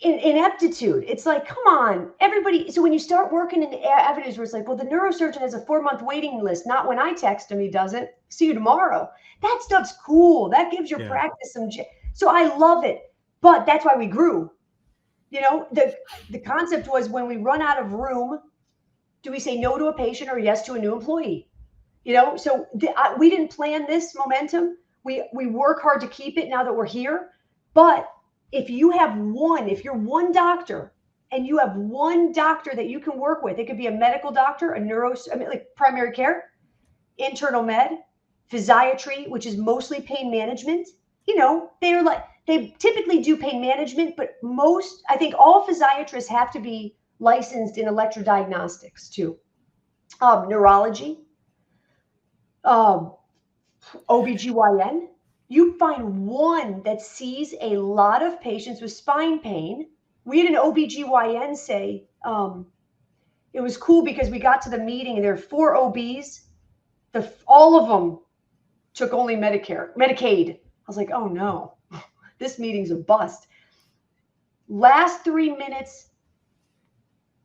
ineptitude. It's like, come on, everybody. So when you start working in avenues where it's like, well, the neurosurgeon has a 4-month waiting list. Not when I text him, he doesn't. See you tomorrow. That stuff's cool. That gives your practice some. So I love it. But that's why we grew. You know, the concept was, when we run out of room, do we say no to a patient or yes to a new employee? You know, so we didn't plan this momentum. We work hard to keep it now that we're here. But if you're one doctor and you have one doctor that you can work with, it could be a medical doctor, like primary care, internal med, physiatry, which is mostly pain management. You know, they typically do pain management, but I think all physiatrists have to be licensed in electrodiagnostics too. Neurology, OBGYN. You find one that sees a lot of patients with spine pain. We had an OBGYN say, it was cool because we got to the meeting and there are 4 OBs. All of them took only Medicaid. I was like, oh no, this meeting's a bust. Last 3 minutes,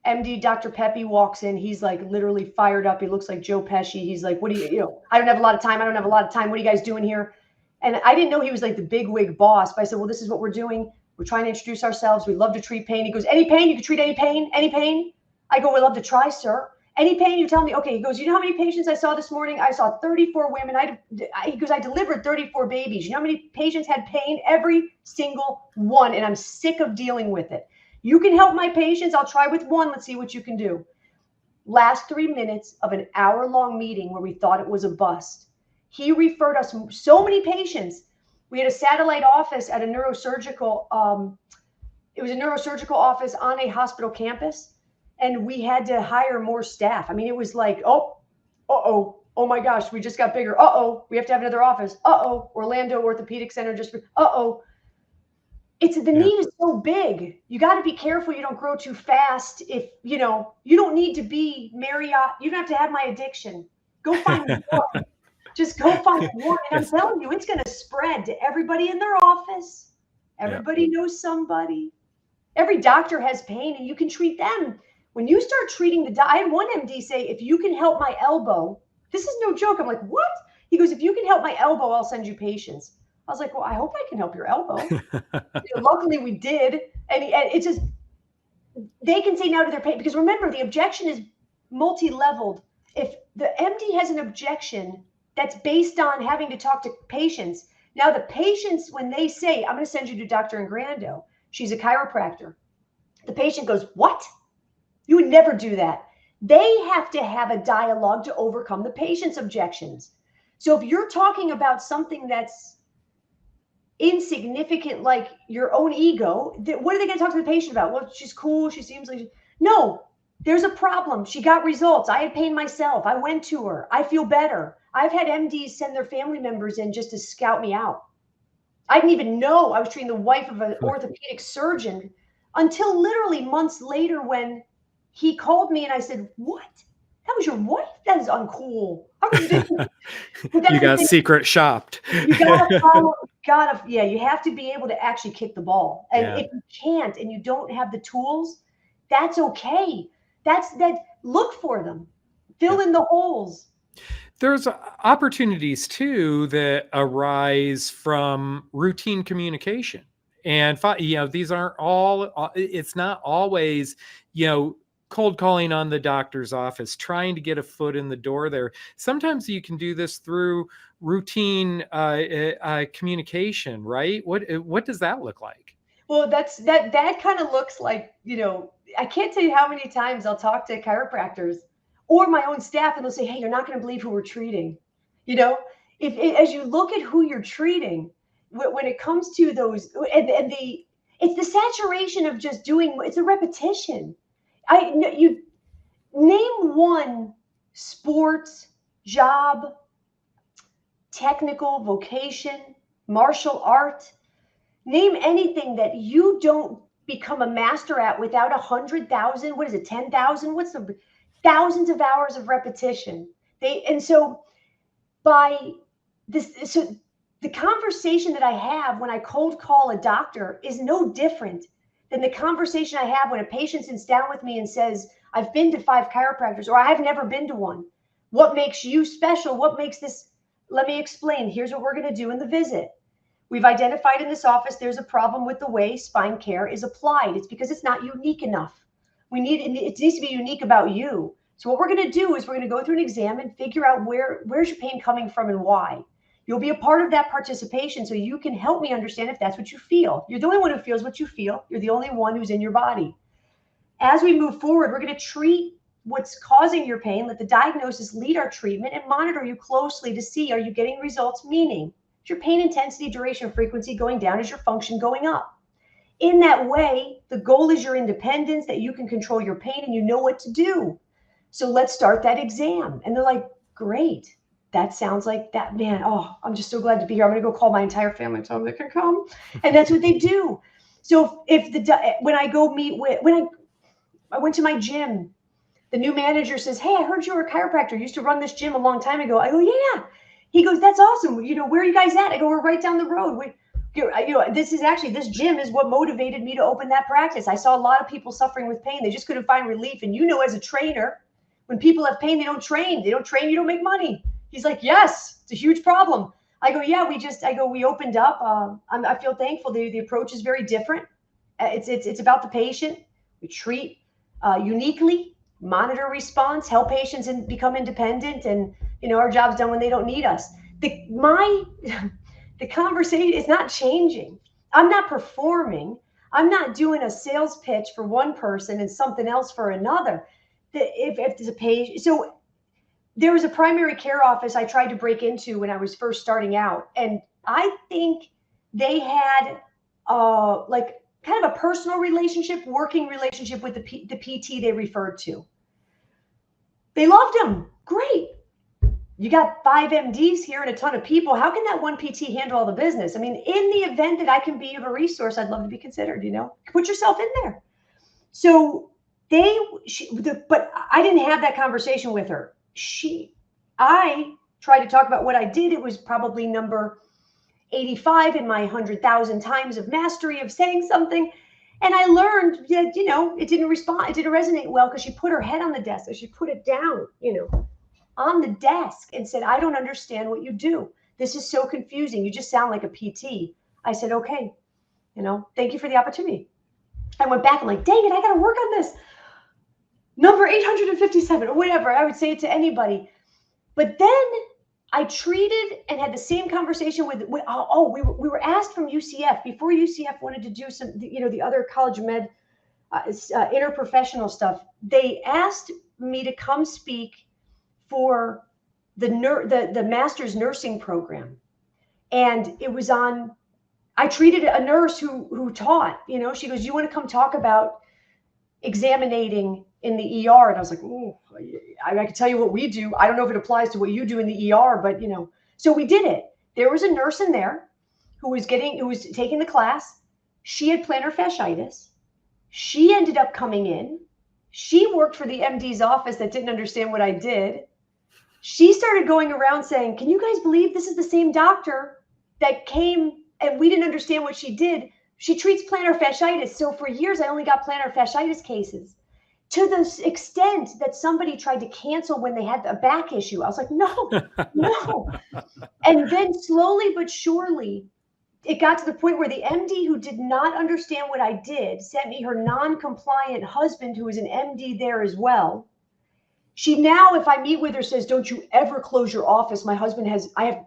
MD Dr. Pepe walks in. He's like literally fired up. He looks like Joe Pesci. He's like, what do you, I don't have a lot of time. What are you guys doing here? And I didn't know he was like the big wig boss, but I said, well, this is what we're doing. We're trying to introduce ourselves. We love to treat pain. He goes, any pain? You can treat any pain? Any pain? I go, we'd love to try, sir. Any pain, you tell me. Okay. He goes, you know how many patients I saw this morning? I saw 34 women. He goes, I delivered 34 babies. You know how many patients had pain? Every single one. And I'm sick of dealing with it. You can help my patients. I'll try with one. Let's see what you can do. Last 3 minutes of an hour-long meeting where we thought it was a bust. He referred us so many patients. We had a satellite office at a neurosurgical, it was a neurosurgical office on a hospital campus. And we had to hire more staff. I mean, it was like, oh my gosh, we just got bigger. We have to have another office. Orlando Orthopedic Center it's the need is so big. You got to be careful you don't grow too fast. If you don't need to be Marriott. You don't have to have my addiction. Go find one. Just go find one. And I'm telling you, it's going to spread to everybody in their office. Everybody knows somebody. Every doctor has pain, and you can treat them. When you start treating I had one MD say, if you can help my elbow, this is no joke. I'm like, what? He goes, if you can help my elbow, I'll send you patients. I was like, well, I hope I can help your elbow. Luckily we did. And it's just, they can say now to their patient, because remember, the objection is multi-leveled. If the MD has an objection that's based on having to talk to patients, now the patients, when they say, I'm going to send you to Dr. Ingrando, she's a chiropractor. The patient goes, what? You would never do that. They have to have a dialogue to overcome the patient's objections. So if you're talking about something that's insignificant, like your own ego, what are they going to talk to the patient about? Well, she's cool. She seems like, no, there's a problem. She got results. I had pain myself. I went to her. I feel better. I've had MDs send their family members in just to scout me out. I didn't even know I was treating the wife of an orthopedic surgeon until literally months later when he called me and I said, what? That was your wife? That is uncool. How could you do that? You got secret shopped. You gotta follow, you have to be able to actually kick the ball. And if you can't and you don't have the tools, that's okay. Look for them. Fill in the holes. There's opportunities too that arise from routine communication. And these aren't all, it's not always, cold calling on the doctor's office, trying to get a foot in the door there. Sometimes you can do this through routine communication, right? What does that look like? Well, that kind of looks like, I can't tell you how many times I'll talk to chiropractors or my own staff, and they'll say, hey, you're not going to believe who we're treating. As you look at who you're treating, when it comes to those, it's the saturation of just doing, it's a repetition. You name one sports, job, technical, vocation, martial art, name anything that you don't become a master at without 100,000, 10,000? What's the thousands of hours of repetition? The conversation that I have when I cold call a doctor is no different than the conversation I have when a patient sits down with me and says, I've been to 5 chiropractors, or I've never been to one. What makes you special? What makes this? Let me explain. Here's what we're going to do in the visit. We've identified in this office there's a problem with the way spine care is applied. It's because it's not unique enough. It needs to be unique about you. So what we're going to do is we're going to go through an exam and figure out where's your pain coming from and why. You'll be a part of that participation so you can help me understand if that's what you feel. You're the only one who feels what you feel. You're the only one who's in your body. As we move forward, we're going to treat what's causing your pain, let the diagnosis lead our treatment, and monitor you closely to see, are you getting results? Meaning, is your pain intensity, duration, frequency going down? Is your function going up? In that way, the goal is your independence, that you can control your pain and you know what to do. So let's start that exam. And they're like, great. That sounds like that, man. Oh, I'm just so glad to be here. I'm going to go call my entire family and tell them they can come. And that's what they do. So when I went to my gym, the new manager says, hey, I heard you were a chiropractor. You used to run this gym a long time ago. I go, yeah. He goes, that's awesome. Where are you guys at? I go, we're right down the road. This gym is what motivated me to open that practice. I saw a lot of people suffering with pain. They just couldn't find relief. And as a trainer, when people have pain, they don't train. They don't train, you don't make money. He's like, yes, it's a huge problem. I go, yeah, we opened up. I feel thankful. The approach is very different. It's about the patient. We treat uniquely. monitor response, help patients and become independent, and our job's done when they don't need us. The conversation is not changing. I'm not performing. I'm not doing a sales pitch for one person and something else for another. If there's a page, so there was a primary care office I tried to break into when I was first starting out, and I think they had like kind of a personal relationship, working relationship with the PT they referred to. They loved him. Great. You got 5 MDs here and a ton of people. How can that one PT handle all the business? I mean, in the event that I can be of a resource, I'd love to be considered, put yourself in there. So but I didn't have that conversation with her. I tried to talk about what I did. It was probably number 85 in my 100,000 times of mastery of saying something. And I learned that, it didn't respond. It didn't resonate well because she put her head on the desk. She put it down, on the desk and said, I don't understand what you do. This is so confusing. You just sound like a PT. I said, okay, thank you for the opportunity. I went back. I'm like, dang it, I got to work on this. Number 857 or whatever. I would say it to anybody. But then I treated and had the same conversation we were asked from UCF before UCF wanted to do some, the other college med interprofessional stuff. They asked me to come speak for the master's nursing program. And it was I treated a nurse who taught, she goes, you want to come talk about examining in the ER? And I was like, oh, I can tell you what we do. I don't know if it applies to what you do in the ER, but so we did it. There was a nurse in there who was taking the class. She had plantar fasciitis. She ended up coming in. She worked for the MD's office that didn't understand what I did. She started going around saying, can you guys believe this is the same doctor that came and we didn't understand what she did? She treats plantar fasciitis. So for years, I only got plantar fasciitis cases, to the extent that somebody tried to cancel when they had a back issue. I was like, no. And then slowly but surely, it got to the point where the MD who did not understand what I did sent me her non-compliant husband, who was an MD there as well. She now, if I meet with her, says, don't you ever close your office. My husband where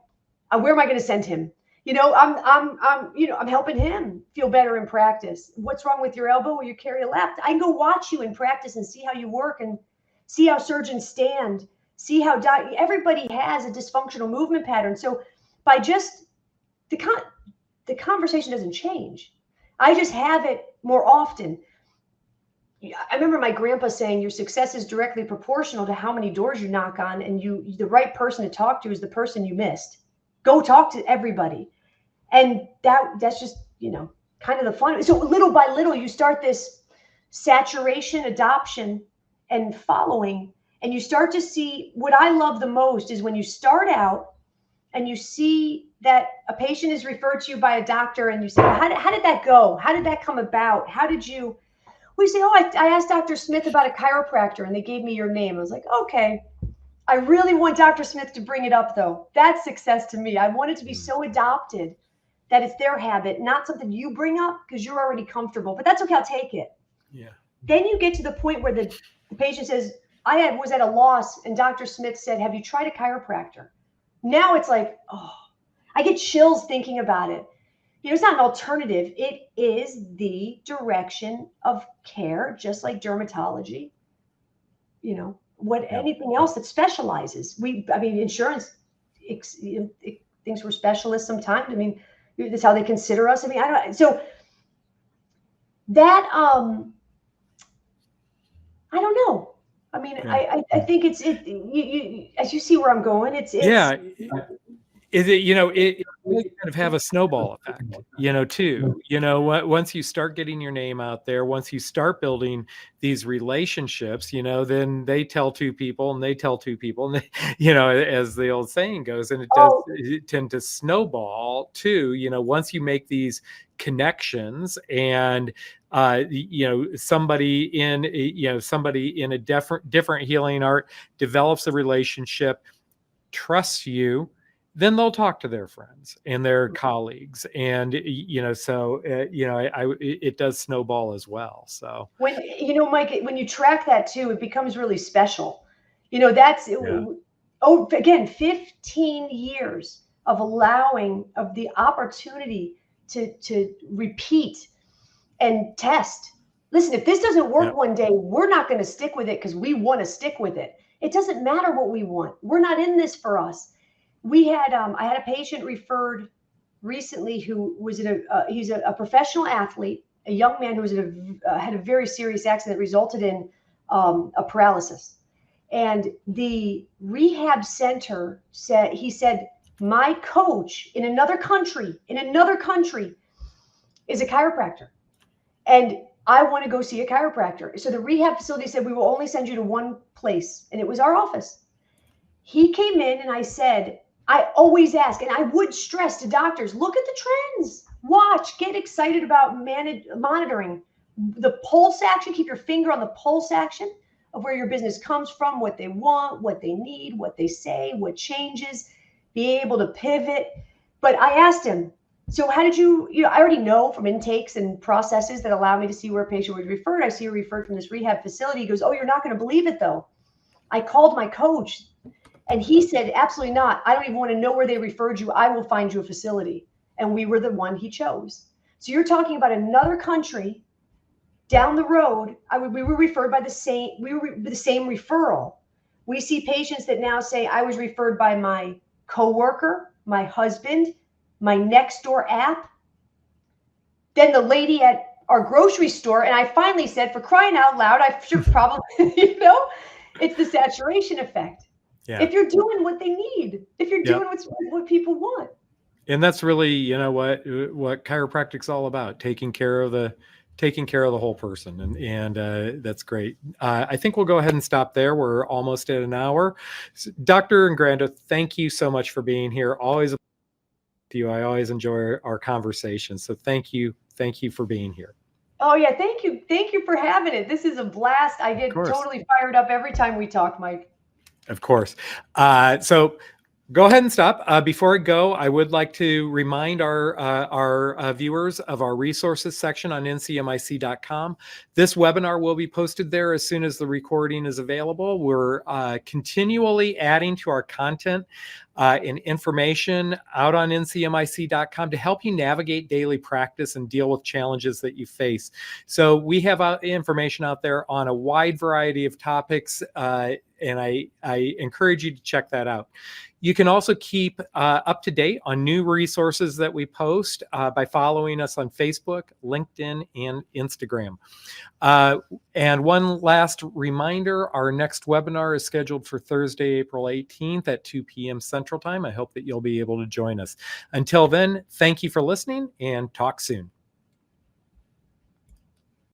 am I going to send him? I'm helping him feel better in practice. What's wrong with your elbow? Or you carry a lap? I can go watch you in practice and see how you work and see how surgeons stand, see how everybody has a dysfunctional movement pattern. So by just the conversation doesn't change. I just have it more often. I remember my grandpa saying your success is directly proportional to how many doors you knock on, and the right person to talk to is the person you missed. Go talk to everybody. And that's just, kind of the fun. So little by little, you start this saturation, adoption, and following, and you start to see what I love the most is when you start out and you see that a patient is referred to you by a doctor and you say, how did that go? How did that come about? We say, I asked Dr. Smith about a chiropractor and they gave me your name. I was like, okay. I really want Dr. Smith to bring it up though. That's success to me. I want it to be so adopted that it's their habit, not something you bring up because you're already comfortable, but that's okay. I'll take it. Yeah. Then you get to the point where the patient says, was at a loss and Dr. Smith said, have you tried a chiropractor? Now it's like, oh, I get chills thinking about it. It's not an alternative. It is the direction of care, just like dermatology, anything else that specializes. Insurance thinks we're specialists sometimes. That's how they consider us. So that, I don't know. I think you as you see where I'm going, it's is it, it really kind of have a snowball effect, too, once you start getting your name out there, once you start building these relationships, then they tell 2 people and they tell 2 people and as the old saying goes, and it does tend to snowball too, once you make these connections and, somebody in a different healing art develops a relationship, trusts you, then they'll talk to their friends and their colleagues. And, so, it does snowball as well. So When, Mike, when you track that too, it becomes really special. That's, yeah. again, 15 years of allowing of the opportunity to repeat and test. Listen, if this doesn't work one day, we're not going to stick with it because we want to stick with it. It doesn't matter what we want. We're not in this for us. I had a patient referred recently who was he's a professional athlete, a young man who was had a very serious accident that resulted in a paralysis. And the rehab center said, my coach in another country is a chiropractor. And I want to go see a chiropractor. So the rehab facility said, we will only send you to one place. And it was our office. He came in and I said, I always ask, and I would stress to doctors, look at the trends, watch, get excited about monitoring the pulse action, keep your finger on the pulse action of where your business comes from, what they want, what they need, what they say, what changes, be able to pivot. But I asked him, so how did I already know from intakes and processes that allow me to see where a patient was referred. I see you referred from this rehab facility. He goes, oh, you're not going to believe it though. I called my coach and he said, absolutely not. I don't even want to know where they referred you. I will find you a facility. And we were the one he chose. So you're talking about another country down the road. We were referred by the same referral. We see patients that now say, I was referred by my coworker, my husband, my next door app, then the lady at our grocery store. And I finally said, for crying out loud, I should probably, it's the saturation effect. Yeah. If you're doing what they need, if you're doing what people want. And that's really, what chiropractic's all about, taking care of the whole person. And that's great. I think we'll go ahead and stop there. We're almost at an hour. Dr. Ingrando, thank you so much for being here. Always with you. I always enjoy our conversation. So thank you. Thank you for being here. Oh yeah. Thank you. Thank you for having it. This is a blast. I get totally fired up every time we talk, Mike. Of course. So go ahead and stop. Before I go, I would like to remind our viewers of our resources section on ncmic.com. This webinar will be posted there as soon as the recording is available. We're continually adding to our content and information out on ncmic.com to help you navigate daily practice and deal with challenges that you face. So we have information out there on a wide variety of topics, and I encourage you to check that out. You can also keep up to date on new resources that we post by following us on Facebook, LinkedIn, and Instagram. And one last reminder, our next webinar is scheduled for Thursday, April 18th at 2 p.m. Central Time. I hope that you'll be able to join us. Until then, thank you for listening and talk soon.